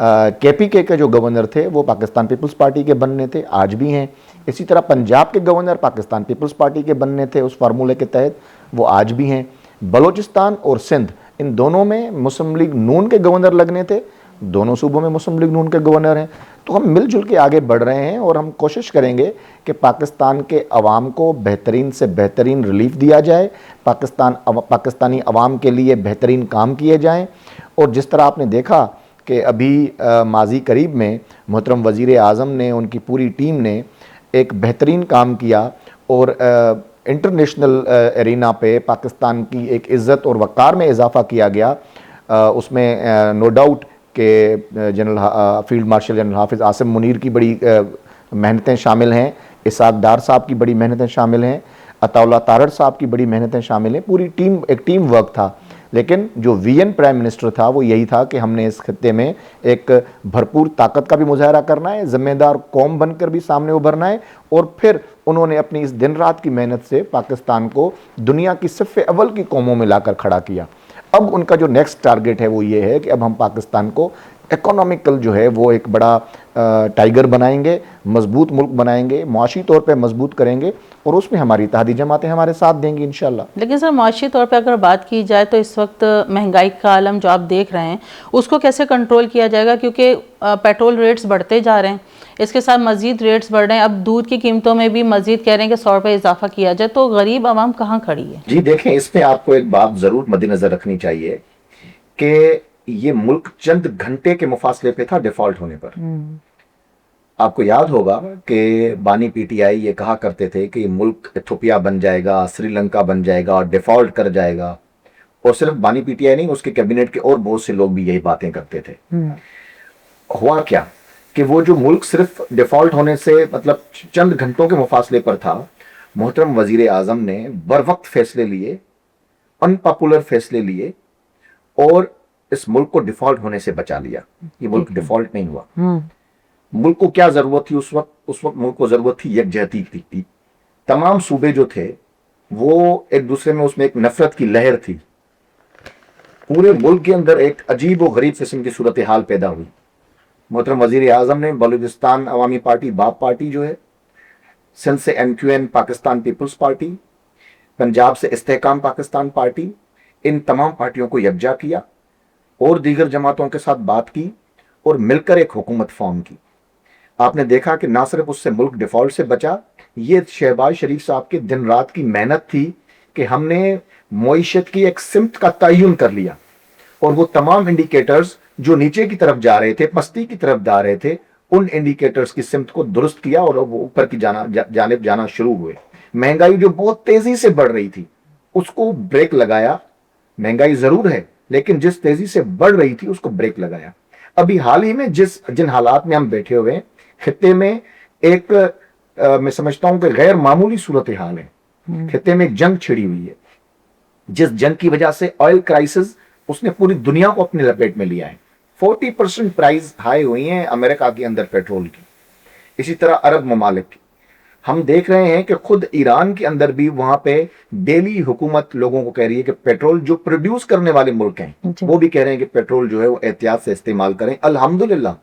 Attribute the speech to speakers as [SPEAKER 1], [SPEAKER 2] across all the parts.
[SPEAKER 1] KPK کے جو governor تھے وہ پاکستان پیپلز پارٹی کے بننے تھے، آج بھی ہیں. اسی طرح پنجاب کے گورنر پاکستان پیپلز پارٹی کے بننے تھے اس فارمولے کے تحت، وہ آج بھی ہیں. بلوچستان اور سندھ ان دونوں میں مسلم لیگ نون کے گورنر لگنے تھے، دونوں صوبوں میں مسلم لیگ نون کے گورنر ہیں. تو ہم مل جل کے آگے بڑھ رہے ہیں اور ہم کوشش کریں گے کہ پاکستان کے عوام کو بہترین سے بہترین ریلیف دیا جائے، پاکستانی عوام کے لیے بہترین کام کیے جائیں. اور جس طرح آپ نے دیکھا کہ ابھی ماضی قریب میں محترم وزیر اعظم نے، ان کی پوری ٹیم نے ایک بہترین کام کیا اور انٹرنیشنل ارینا پہ پاکستان کی ایک عزت اور وقار میں اضافہ کیا گیا. اس میں نو ڈاؤٹ کہ فیلڈ مارشل جنرل حافظ عاصم منیر کی بڑی محنتیں شامل ہیں، اسحاق ڈار صاحب کی بڑی محنتیں شامل ہیں، عطا اللہ تارڑ صاحب کی بڑی محنتیں شامل ہیں. پوری ٹیم، ایک ٹیم ورک تھا. لیکن جو وی پرائم منسٹر تھا وہ یہی تھا کہ ہم نے اس خطے میں ایک بھرپور طاقت کا بھی مظاہرہ کرنا ہے، ذمہ دار قوم بن کر بھی سامنے ابھرنا ہے. اور پھر انہوں نے اپنی اس دن رات کی محنت سے پاکستان کو دنیا کی صف اول کی قوموں میں لا کر کھڑا کیا. اب ان کا جو نیکسٹ ٹارگٹ ہے وہ یہ ہے کہ اب ہم پاکستان کو اکنامیکل جو ہے وہ ایک بڑا ٹائیگر بنائیں گے، مضبوط ملک بنائیں گے، معاشی طور پہ مضبوط کریں گے، اور اس میں ہماری اتحادی جماعتیں ہمارے ساتھ دیں گی انشاءاللہ.
[SPEAKER 2] لیکن سر معاشی طور پہ اگر بات کی جائے تو اس وقت مہنگائی کا عالم جو آپ دیکھ رہے ہیں اس کو کیسے کنٹرول کیا جائے گا؟ کیونکہ پیٹرول ریٹس بڑھتے جا رہے ہیں، اس کے ساتھ مزید ریٹس بڑھ رہے ہیں. اب دودھ کی قیمتوں میں بھی مزید کہہ رہے ہیں کہ 100 روپے اضافہ کیا جائے، تو غریب عوام کہاں کھڑی ہے؟
[SPEAKER 1] جی دیکھیں، اس پہ آپ کو ایک بات ضرور مد نظر رکھنی چاہیے کہ یہ ملک چند گھنٹے کے مفاصلے پہ تھا ڈیفالٹ ہونے پر. آپ کو یاد ہوگا کہ بانی پی ٹی آئی یہ کہا کرتے تھے کہ یہ ملک ایتھوپیا بن جائے گا، سری لنکا بن جائے گا اور ڈیفالٹ کر جائے گا. اور صرف بانی پی ٹی آئی نہیں، اس کے کیبنٹ کے اور بہت سے لوگ بھی یہی باتیں کرتے تھے. ہوا کیا کہ وہ جو ملک صرف ڈیفالٹ ہونے سے مطلب چند گھنٹوں کے مفاصلے پر تھا، محترم وزیر اعظم نے بر وقت فیصلے لیے، ان پاپولر فیصلے لیے، اور اس ملک کو ڈیفالٹ ہونے سے بچا لیا. یہ ملک ڈیفالٹ نہیں ہوا. ملک کو کیا ضرورت تھی اس وقت ملک کو ضرورت تھی یکجہتی کی. تمام صوبے جو تھے وہ ایک دوسرے میں، اس میں ایک نفرت کی لہر تھی. پورے ملک کے اندر ایک عجیب و غریب قسم کی صورتحال پیدا ہوئی. محترم وزیر اعظم نے بلوچستان عوامی پارٹی باپ پارٹی جو ہے، سندھ سے MQN پاکستان پیپلز پارٹی، پنجاب سے استحکام پاکستان پارٹی، ان تمام پارٹیوں کو یکجا کیا اور دیگر جماعتوں کے ساتھ بات کی اور مل کر ایک حکومت فارم کی. آپ نے دیکھا کہ نہ صرف اس سے ملک ڈیفالٹ سے بچا، یہ شہباز شریف صاحب کی دن رات کی محنت تھی کہ ہم نے معیشت کی ایک سمت کا تعین کر لیا، اور وہ تمام انڈیکیٹرز جو نیچے کی طرف جا رہے تھے، پستی کی طرف جا رہے تھے، ان انڈیکیٹرز کی سمت کو درست کیا اور وہ اوپر کی جانب جانا شروع ہوئے. مہنگائی جو بہت تیزی سے بڑھ رہی تھی اس کو بریک لگایا. مہنگائی ضرور ہے لیکن جس تیزی سے بڑھ رہی تھی اس کو بریک لگایا. ابھی حال ہی میں جن حالات میں ہم بیٹھے ہوئے ہیں، خطے میں ایک میں سمجھتا ہوں کہ غیر معمولی صورتحال ہے. خطے میں ایک جنگ چھڑی ہوئی ہے، جس جنگ کی وجہ سے آئل کرائسس اس نے پوری دنیا کو اپنے لپیٹ میں لیا ہے. 40% پرائز ہائی ہوئی ہیں امریکہ کے اندر پیٹرول کی، اسی طرح عرب ممالک کی. ہم دیکھ رہے ہیں کہ خود ایران کے اندر بھی وہاں پہ ڈیلی حکومت لوگوں کو کہہ رہی ہے کہ پیٹرول جو پروڈیوس کرنے والے ملک ہیں وہ بھی کہہ رہے ہیں کہ پیٹرول جو ہے وہ احتیاط سے استعمال کریں. الحمدللہ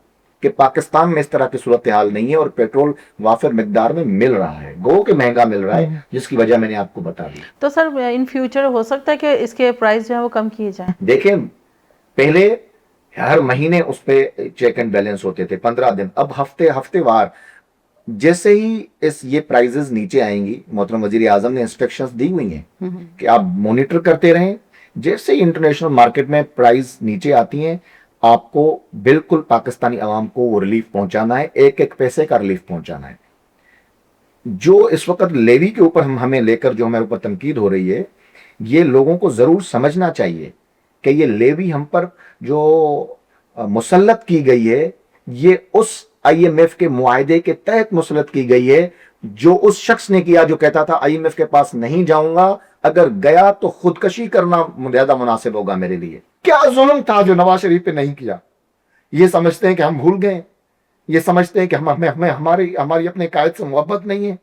[SPEAKER 1] کہ پاکستان میں اس طرح کی صورتحال نہیں ہے اور پیٹرول وافر مقدار میں مل رہا ہے، گو کہ مہنگا مل رہا ہے، جس کی وجہ میں نے آپ کو بتا دی.
[SPEAKER 2] تو سر ان فیوچر ہو سکتا ہے کہ اس کے پرائز جو ہے وہ کم کیے جائیں؟
[SPEAKER 1] دیکھیں، پہلے ہر مہینے اس پہ چیک اینڈ بیلنس ہوتے تھے 15 دن، اب ہفتے وار. جیسے ہی یہ پرائزز نیچے آئیں گی، محترم وزیر اعظم نے انسٹرکشنز دی ہوئی ہیں کہ آپ مانیٹر کرتے رہیں. جیسے ہی انٹرنیشنل مارکیٹ میں پرائز نیچے آتی ہیں، آپ کو بالکل پاکستانی عوام کو وہ ریلیف پہنچانا ہے، ایک ایک پیسے کا ریلیف پہنچانا ہے. جو اس وقت لیوی کے اوپر ہمیں لے کر جو ہمارے اوپر تنقید ہو رہی ہے، یہ لوگوں کو ضرور سمجھنا چاہیے کہ یہ لیوی ہم پر جو مسلط کی گئی ہے، یہ اس IMF کے معاہدے کے تحت مسلط کی گئی ہے جو اس شخص نے کیا جو کہتا تھا IMF کے پاس نہیں جاؤں گا، اگر گیا تو خودکشی کرنا زیادہ مناسب ہوگا میرے لیے. کیا ظلم تھا جو نواز شریف پہ نہیں کیا. یہ سمجھتے ہیں کہ ہم بھول گئے، یہ سمجھتے ہیں کہ ہماری اپنے قائد سے محبت نہیں ہے،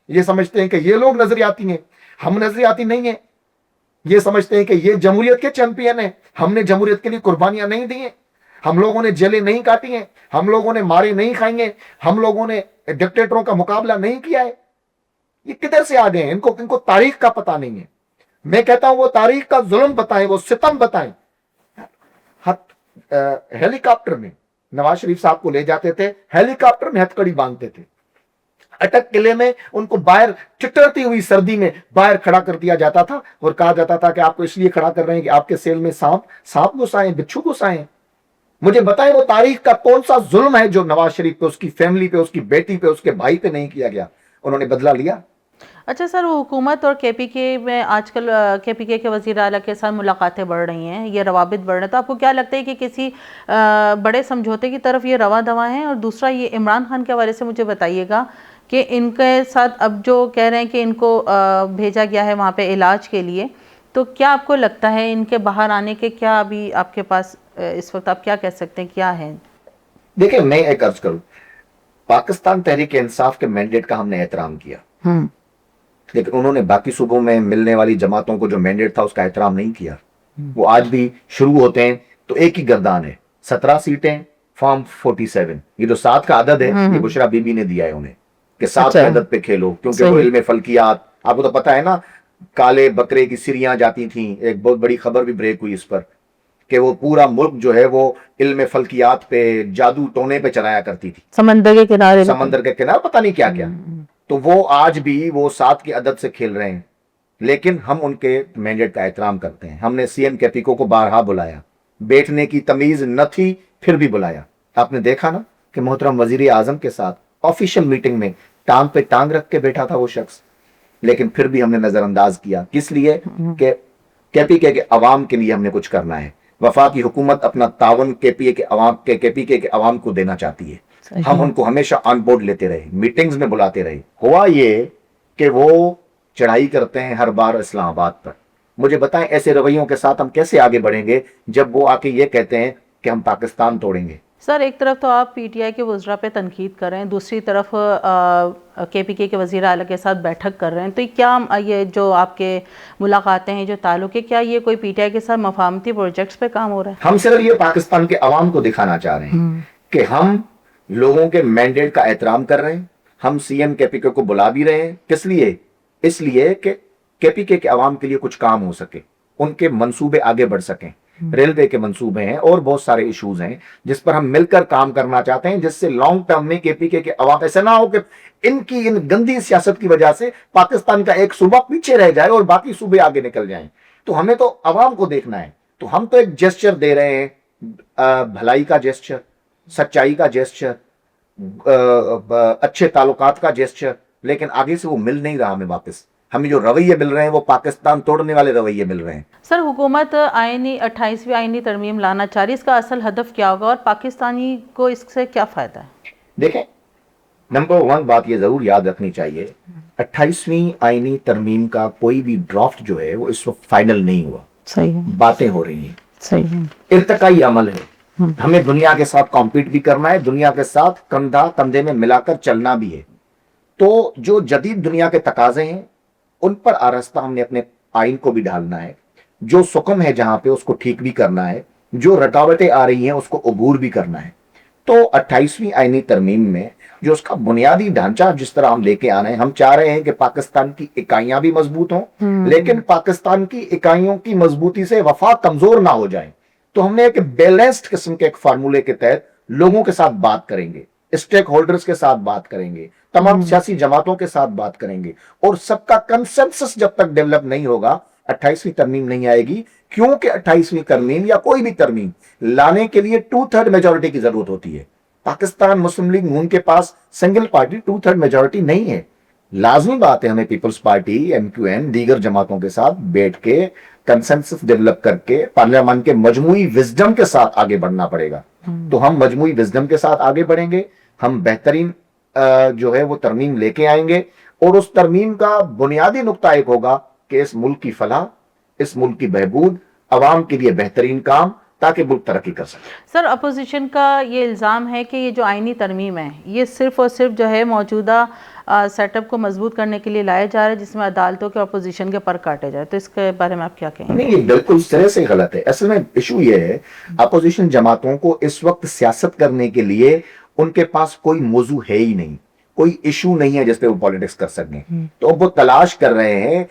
[SPEAKER 1] یہ سمجھتے ہیں کہ یہ لوگ نظریاتی ہیں، ہم نظریاتی نہیں ہیں. یہ سمجھتے ہیں کہ یہ جمہوریت کے چیمپئن ہیں، ہم نے جمہوریت کے لیے قربانیاں نہیں دی ہیں. ہم لوگوں نے جیلیں نہیں کاٹی ہیں, ہم لوگوں نے مارے نہیں کھائیں گے, ہم لوگوں نے ڈکٹیٹروں کا مقابلہ نہیں کیا ہے. یہ کدھر سے آ گئے ہیں؟ ان کو تاریخ کا پتہ نہیں ہے. میں کہتا ہوں وہ تاریخ کا ظلم بتائیں, وہ ستم بتائیں. ہیلی کاپٹر میں نواز شریف صاحب کو لے جاتے تھے, ہیلی کاپٹر میں ہتکڑی باندھتے تھے. اٹک قلعے میں ان کو باہر چٹرتی ہوئی سردی میں باہر کھڑا کر دیا جاتا تھا اور کہا جاتا تھا کہ آپ کو اس لیے کھڑا کر رہے ہیں کہ آپ کے سیل میں سانپ گھس آئے, بچھو گھس آئے. مجھے بتائیں وہ تاریخ کا کون سا ظلم ہے جو نواز شریف پہ, اس کی فیملی پہ, اس کی بیٹی پہ, اس کے بھائی پہ نہیں کیا گیا؟ انہوں نے بدلہ لیا.
[SPEAKER 2] اچھا سر, حکومت اور کے پی کے میں آج کل کے پی کے وزیر اعلیٰ کے ساتھ ملاقاتیں بڑھ رہی ہیں, یہ روابط بڑھ رہے ہیں, تو آپ کو کیا لگتا ہے کہ کسی بڑے سمجھوتے کی طرف یہ رواں دواں ہیں؟ اور دوسرا یہ عمران خان کے حوالے سے مجھے بتائیے گا کہ ان کے ساتھ اب جو کہہ رہے ہیں کہ ان کو بھیجا گیا ہے وہاں پہ علاج کے لیے, تو کیا آپ کو لگتا ہے ان کے باہر آنے کے کیا ابھی آپ کے پاس اس وقت آپ کیا کہہ سکتے ہیں کیا ہے؟
[SPEAKER 1] دیکھیں میں ایک عرض کروں, پاکستان تحریک انصاف کے مینڈیٹ کا ہم نے احترام کیا, لیکن انہوں نے باقی صوبوں میں ملنے والی جماعتوں کو جو مینڈیٹ تھا اس کا احترام نہیں کیا. وہ آج بھی شروع ہوتے ہیں تو ایک ہی گردان ہے, 17 سیٹیں فارم 47. یہ جو 7 کا عدد ہے یہ بشرا بی بی نے دیا ہے انہیں کہ 7 کے عدد پہ کھیلو, کیونکہ وہ علم فلکیات, آپ کو تو پتا ہے نا, کالے بکرے کی سریاں جاتی تھیں. ایک بہت بڑی خبر بھی بریک ہوئی اس پر کہ وہ پورا ملک جو ہے وہ علم فلکیات پہ, جادو ٹونے پہ چلایا کرتی تھی, سمندر کے کنارے پتہ نہیں کیا کیا. تو وہ آج بھی وہ 7 کے عدد سے کھیل رہے ہیں, لیکن ہم ان کے مینڈیٹ کا احترام کرتے ہیں. ہم نے سی ایم کیپیکو کو بارہا بلایا, بیٹھنے کی تمیز نہ تھی پھر بھی بلایا. آپ نے دیکھا نا کہ محترم وزیر اعظم کے ساتھ آفیشیل میٹنگ میں ٹانگ پہ ٹانگ رکھ کے بیٹھا تھا وہ شخص, لیکن پھر بھی ہم نے نظر انداز کیا. کس لیے؟ کہ کے پی کے عوام کے لیے ہم نے کچھ کرنا ہے. وفاقی حکومت اپنا تعاون کے پی کے عوام کو دینا چاہتی ہے. ہم ان کو ہمیشہ آن بورڈ لیتے رہے, میٹنگز میں بلاتے رہے. ہوا یہ کہ وہ چڑھائی کرتے ہیں ہر بار اسلام آباد پر. مجھے بتائیں ایسے رویوں کے ساتھ ہم کیسے آگے بڑھیں گے جب وہ آ کے یہ کہتے ہیں کہ ہم پاکستان توڑیں گے؟
[SPEAKER 2] سر ایک طرف تو آپ پی ٹی آئی کے وزراء پہ تنقید کر رہے ہیں, دوسری طرف کے پی کے وزیر اعلیٰ کے ساتھ بیٹھک کر رہے ہیں, تو کیا یہ جو آپ کے ملاقاتیں ہیں, جو تعلق ہے, کیا یہ کوئی پی ٹی آئی کے ساتھ مفاہمتی پروجیکٹس پہ کام ہو رہا ہے؟
[SPEAKER 1] ہم صرف یہ پاکستان کے عوام کو دکھانا چاہ رہے ہیں کہ ہم لوگوں کے مینڈیٹ کا احترام کر رہے ہیں. ہم سی ایم کے پی کے کو بلا بھی رہے ہیں. کس لیے؟ اس لیے کہ کے پی کے عوام کے لیے کچھ کام ہو سکے, ان کے منصوبے آگے بڑھ سکیں. ریلوے کے منصوبے ہیں اور بہت سارے ایشوز ہیں جس پر ہم مل کر کام کرنا چاہتے ہیں, جس سے لانگ ٹرم میں کے پی کے عوام ایسا نہ ہو کہ ان کی ان گندی سیاست کی وجہ سے پاکستان کا ایک صوبہ پیچھے رہ جائے اور باقی صوبے آگے نکل جائیں. تو ہمیں تو عوام کو دیکھنا ہے. تو ہم تو ایک جیسچر دے رہے ہیں, بھلائی کا جیسچر, سچائی کا جیسچر, اچھے تعلقات کا جیسچر, لیکن آگے سے وہ مل نہیں رہا ہمیں واپس. ہمیں جو رویے مل رہے ہیں وہ پاکستان توڑنے والے رویے مل رہے ہیں.
[SPEAKER 2] سر حکومت 28ویں آئینی ترمیم لانا چاہ رہی, اس کا اصل ہدف کیا ہوگا اور پاکستانی کو اس سے کیا فائدہ ہے؟
[SPEAKER 1] دیکھیں, نمبر 1 بات یہ ضرور یاد رکھنی چاہیے, 28ویں آئینی ترمیم کا کوئی بھی ڈرافٹ جو ہے وہ اس وقت فائنل نہیں ہوا.
[SPEAKER 2] صحیح ہے,
[SPEAKER 1] باتیں ہو رہی ہیں,
[SPEAKER 2] صحیح ہے,
[SPEAKER 1] ارتقائی عمل ہے. ہمیں دنیا کے ساتھ کمپیٹ بھی کرنا ہے, دنیا کے ساتھ کندھا کندھے میں ملا کر چلنا بھی ہے. تو جو جدید دنیا کے تقاضے ہیں ان پر آرستہ ہم نے اپنے آئین کو بھی ڈھالنا ہے. جو سکم ہے جہاں پہ اس کو ٹھیک بھی کرنا ہے, جو رکاوٹیں آ رہی ہیں اس کو عبور بھی کرنا ہے. تو 28ویں آئینی ترمیم میں جو اس کا بنیادی ڈھانچہ جس طرح ہم لے کے آنا ہے, ہم چاہ رہے ہیں کہ پاکستان کی اکائیاں بھی مضبوط ہوں, لیکن پاکستان کی اکائیوں کی مضبوطی سے وفاق کمزور نہ ہو جائیں. تو ہم نے ایک بیلنسڈ قسم کے ایک فارمولے کے تحت لوگوں کے ساتھ بات کریں گے, اسٹیک ہولڈرز کے ساتھ بات کریں گے, تمام سیاسی جماعتوں کے ساتھ بات کریں گے, اور سب کا کنسنسس جب تک ڈیولپ نہیں ہوگا 28ویں ترمیم نہیں آئے گی. کیونکہ 28ویں ترمیم یا کوئی بھی ترمیم لانے کے لیے 2/3 میجورٹی کی ضرورت ہوتی ہے. پاکستان مسلم لیگ نون کے پاس سنگل پارٹی 2/3 میجورٹی نہیں ہے. لازمی بات ہے ہمیں Peoples Party, M Q N, دیگر جماعتوں کے ساتھ بیٹھ کے کنسنسس ڈیولپ کر کے پارلیمان کے مجموعی وزڈم کے ساتھ آگے بڑھنا پڑے گا. تو ہم مجموعی وزڈم کے ساتھ آگے بڑھیں گے, ہم بہترین جو ہے وہ ترمیم لے کے آئیں گے, اور اس ترمیم کا بنیادی نقطہ ایک ہوگا کہ اس ملک کی فلاح, اس ملک کی بہبود, عوام کے لیے بہترین کام, تاکہ ملک ترقی کر سکے.
[SPEAKER 2] سر اپوزیشن کا یہ الزام ہے کہ یہ جو آئینی ترمیم ہے یہ صرف اور صرف جو ہے موجودہ سیٹ اپ کو مضبوط کرنے کے لیے لایا جا رہا ہے جس میں عدالتوں کے اپوزیشن کے پر کاٹے جائے, تو اس کے بارے میں آپ کیا کہیں گے؟
[SPEAKER 1] نہیں, یہ بالکل سرے سے غلط ہے. اصل میں ایشو یہ ہے اپوزیشن جماعتوں کو اس وقت سیاست کرنے کے لیے ان کے پاس کوئی موضوع ہے ہی نہیں, کوئی ایشو نہیں ہے جس پہ وہ پالیٹکس کر سکیں. تو اب وہ تلاش کر رہے ہیں,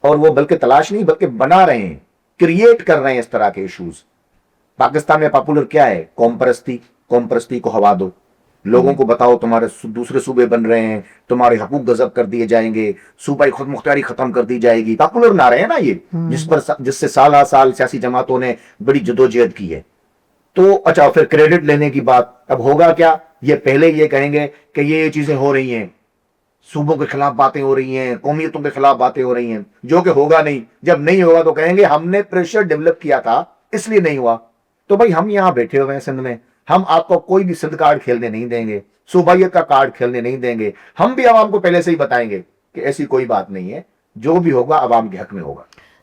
[SPEAKER 1] اور وہ بلکہ تلاش نہیں بلکہ بنا رہے ہیں, کریٹ کر رہے ہیں اس طرح کے ایشوز. پاکستان میں پاپولر کیا ہے؟ قوم پرستی. قوم پرستی کو ہوا دو, لوگوں کو بتاؤ تمہارے دوسرے صوبے بن رہے ہیں, تمہارے حقوق غصب کر دیے جائیں گے, صوبائی خود مختاری ختم کر دی جائے گی. پاپولر نہ رہے ہیں نا یہ, جس سے سال ہر سال سیاسی جماعتوں نے بڑی جدوجہد کی ہے. تو اچھا پھر کریڈٹ لینے کی بات, اب ہوگا کیا؟ یہ پہلے یہ کہیں گے کہ یہ چیزیں ہو رہی ہیں, صوبوں کے خلاف باتیں ہو رہی ہیں, قومیتوں کے خلاف باتیں ہو رہی ہیں, جو کہ ہوگا نہیں. جب نہیں ہوگا تو کہیں گے ہم نے پریشر ڈیولپ کیا تھا اس لیے نہیں ہوا. تو بھائی ہم یہاں بیٹھے ہوئے ہیں سندھ میں, ہم آپ کو کوئی بھی سندھ کارڈ کھیلنے نہیں دیں گے, صوبائیت کا کارڈ کھیلنے نہیں دیں گے. ہم بھی عوام کو پہلے سے ہی بتائیں گے کہ ایسی کوئی بات نہیں ہے, جو بھی ہوگا عوام کے حق میں ہوگا.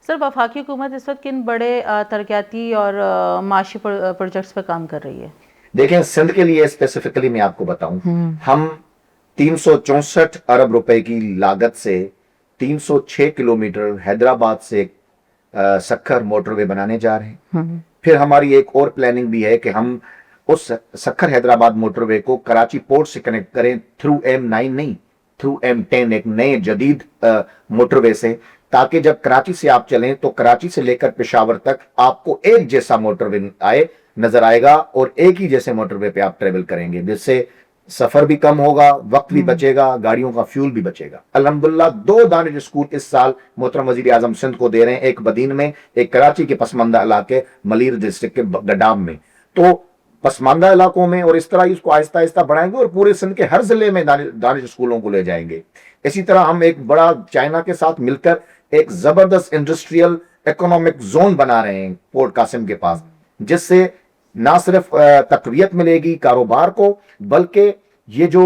[SPEAKER 2] سر وفاقی حکومت اس وقت کن بڑے ترقیاتی اور معاشی پروجیکٹس پہ کام کر رہی ہے؟
[SPEAKER 1] دیکھیں سندھ کے لیے اسپیسیفکلی میں آپ کو بتاؤں, ہم 364 ارب روپے کی لاگت سے 306 کلومیٹر حیدرآباد سے سکھر موٹر وے بنانے جا رہے ہیں. پھر ہماری ایک اور پلاننگ بھی ہے کہ ہم اس سکھر حیدرآباد موٹر وے کو کراچی پورٹ سے کنیکٹ کریں تھرو M9 نہیں, تھرو M10, ایک نئے جدید موٹر وے سے, تاکہ جب کراچی سے آپ چلیں تو کراچی سے لے کر پشاور تک آپ کو ایک جیسا موٹر وے نظر آئے گا, اور ایک ہی جیسے موٹر وے پہ آپ ٹریول کریں گے, جس سے سفر بھی کم ہوگا, وقت بھی بچے گا, گاڑیوں کا فیول بھی بچے گا. الحمدللہ 2 دانش اسکول اس سال محترم وزیر اعظم سندھ کو دے رہے ہیں, ایک بدین میں, ایک کراچی کے پسماندہ علاقے ملیر ڈسٹرکٹ کے گڈام میں. تو پسماندہ علاقوں میں اور اس طرح اس کو آہستہ آہستہ بڑھائیں گے, اور پورے سندھ کے ہر ضلع میں دانش اسکولوں کو لے جائیں گے. اسی طرح ہم ایک بڑا چائنا کے ساتھ مل کر ایک زبردست انڈسٹریل اکنامک زون بنا رہے ہیں پورٹ قاسم کے پاس, جس سے نہ صرف تقویت ملے گی کاروبار کو, بلکہ یہ جو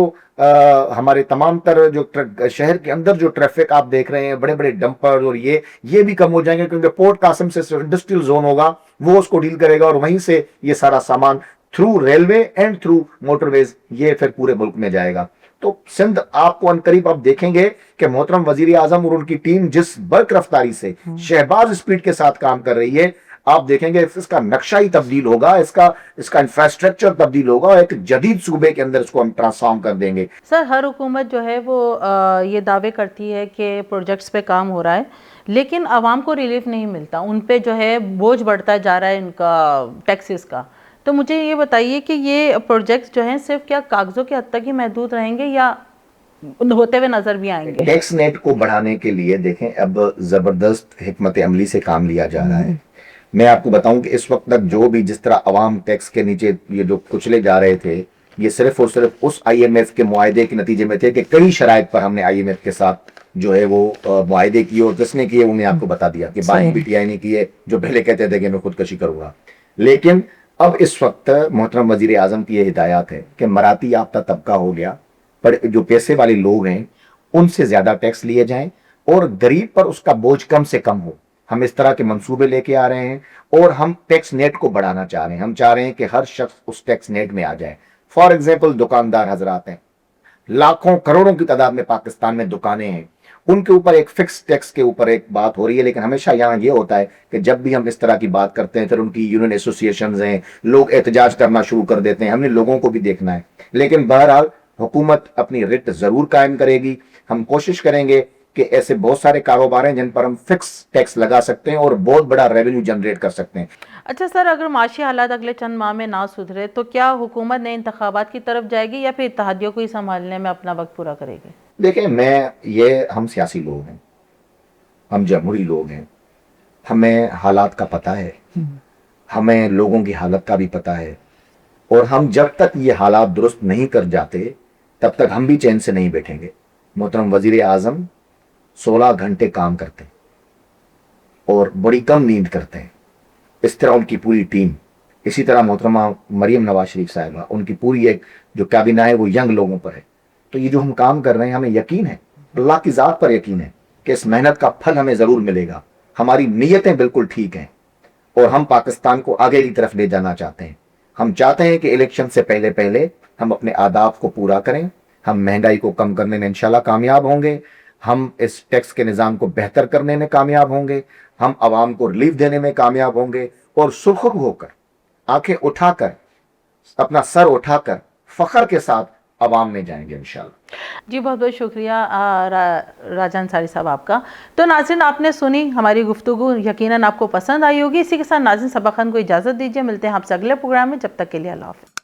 [SPEAKER 1] ہمارے تمام تر جو شہر کے اندر جو ٹریفک آپ دیکھ رہے ہیں, بڑے بڑے ڈمپر, اور یہ بھی کم ہو جائیں گے, کیونکہ پورٹ قاسم سے انڈسٹریل زون ہوگا, وہ اس کو ڈیل کرے گا, اور وہیں سے یہ سارا سامان through railway and through motorways یہ پھر پورے ملک میں جائے گا. تو سندھ آپ کو عنقریب آپ دیکھیں گے کہ محترم وزیر اعظم اور ان کی ٹیم جس برق رفتاری سے شہباز اسپیڈ کے ساتھ کام کر رہی ہے, آپ دیکھیں گے اس کا نقشہ ہی تبدیل ہوگا, اس کا انفراسٹرکچر تبدیل ہوگا, ایک جدید صوبے کے اندر اس کو ہم ٹرانسفارم کر دیں گے.
[SPEAKER 2] سر ہر حکومت جو ہے وہ یہ دعوے کرتی ہے کہ پروجیکٹس پہ کام ہو رہا ہے, لیکن عوام کو ریلیف نہیں ملتا, ان پہ جو ہے بوجھ بڑھتا جا رہا ہے ان کا ٹیکسز کا. تو مجھے یہ بتائیے کہ یہ پروجیکٹس جو ہیں صرف کیا کاغذوں کی حد تک ہی محدود رہیں گے یا ہوتے ہوئے نظر بھی آئیں گے؟
[SPEAKER 1] ٹیکس نیٹ کو بڑھانے کے لیے دیکھیں اب زبردست حکمت عملی سے کام لیا جا رہا ہے. میں آپ کو بتاؤں کہ اس وقت تک جو بھی جس طرح عوام ٹیکس کے نیچے یہ جو کچلے جا رہے تھے, یہ صرف اور صرف اس IMF کے معاہدے کے نتیجے میں تھے کہ کئی شرائط پر ہم نے IMF کے ساتھ جو ہے وہ معاہدے کیے, اور جس نے کیے وہ میں آپ کو بتا دیا کہ بائیں BTI نے کیے, جو پہلے کہتے تھے کہ میں خودکشی کروں گا. لیکن اب اس وقت محترم وزیر اعظم کی یہ ہدایات ہے کہ مراتی یافتہ طبقہ ہو گیا, پر جو پیسے والے لوگ ہیں ان سے زیادہ ٹیکس لیے جائیں, اور غریب پر اس کا بوجھ کم سے کم ہو. ہم اس طرح کے منصوبے لے کے آ رہے ہیں, اور ہم ٹیکس نیٹ کو بڑھانا چاہ رہے ہیں. ہم چاہ رہے ہیں کہ ہر شخص اس ٹیکس نیٹ میں آ جائے. فار ایگزامپل دکاندار حضرات ہیں, لاکھوں کروڑوں کی تعداد میں پاکستان میں دکانیں ہیں, ان کے اوپر ایک فکس ٹیکس کے اوپر ایک بات ہو رہی ہے, لیکن ہمیشہ یہاں یہ ہوتا ہے کہ جب بھی ہم اس طرح کی بات کرتے ہیں پھر ان کی یونین ایسوسیشنز ہیں, لوگ احتجاج کرنا شروع کر دیتے ہیں. ہم نے لوگوں کو بھی دیکھنا ہے, لیکن بہرحال حکومت اپنی رٹ ضرور قائم کرے گی. ہم کوشش کریں گے کہ ایسے بہت سارے کاروبار ہیں جن پر ہم فکس ٹیکس لگا سکتے ہیں اور بہت بڑا ریونیو جنریٹ کر سکتے ہیں.
[SPEAKER 2] اچھا سر, اگر معاشی حالات اگلے چند ماہ میں نہ سدھرے تو کیا حکومت نئے انتخابات کی طرف جائے گی یا پھر اتحادیوں کو ہی سنبھالنے میں اپنا وقت پورا کرے گی؟
[SPEAKER 1] دیکھیں ہم سیاسی لوگ ہیں, ہم جمہوری لوگ ہیں, ہمیں حالات کا پتہ ہے, ہمیں لوگوں کی حالت کا بھی پتہ ہے, اور ہم جب تک یہ حالات درست نہیں کر جاتے تب تک ہم بھی چین سے نہیں بیٹھیں گے. محترم وزیر اعظم 16 گھنٹے کام کرتے ہیں اور بڑی کم نیند کرتے ہیں, اس طرح ان کی پوری ٹیم. اسی طرح محترمہ مریم نواز شریف صاحبہ, ان کی پوری ایک جو کابینہ ہے وہ ینگ لوگوں پر ہے. تو یہ جو ہم کام کر رہے ہیں ہمیں یقین ہے, اللہ کی ذات پر یقین ہے کہ اس محنت کا پھل ہمیں ضرور ملے گا. ہماری نیتیں بالکل ٹھیک ہیں, اور ہم پاکستان کو آگے کی طرف لے جانا چاہتے ہیں. ہم چاہتے ہیں کہ الیکشن سے پہلے ہم اپنے اہداف کو پورا کریں. ہم مہنگائی کو کم کرنے میں انشاءاللہ کامیاب ہوں گے. ہم اس ٹیکس کے نظام کو بہتر کرنے میں کامیاب ہوں گے. ہم عوام کو ریلیف دینے میں کامیاب ہوں گے. اور سرخرو ہو کر, آنکھیں اٹھا کر, اپنا سر اٹھا کر فخر کے ساتھ عوام میں جائیں گے انشاءاللہ.
[SPEAKER 2] جی بہت بہت شکریہ راجہ انصاری صاحب آپ کا. تو ناظرین آپ نے سنی ہماری گفتگو, یقیناً آپ کو پسند آئی ہوگی. اسی کے ساتھ ناظرین صبا خان کو اجازت دیجیے, ملتے ہیں آپ سے اگلے پروگرام میں. جب تک کے لیے اللہ حافظ.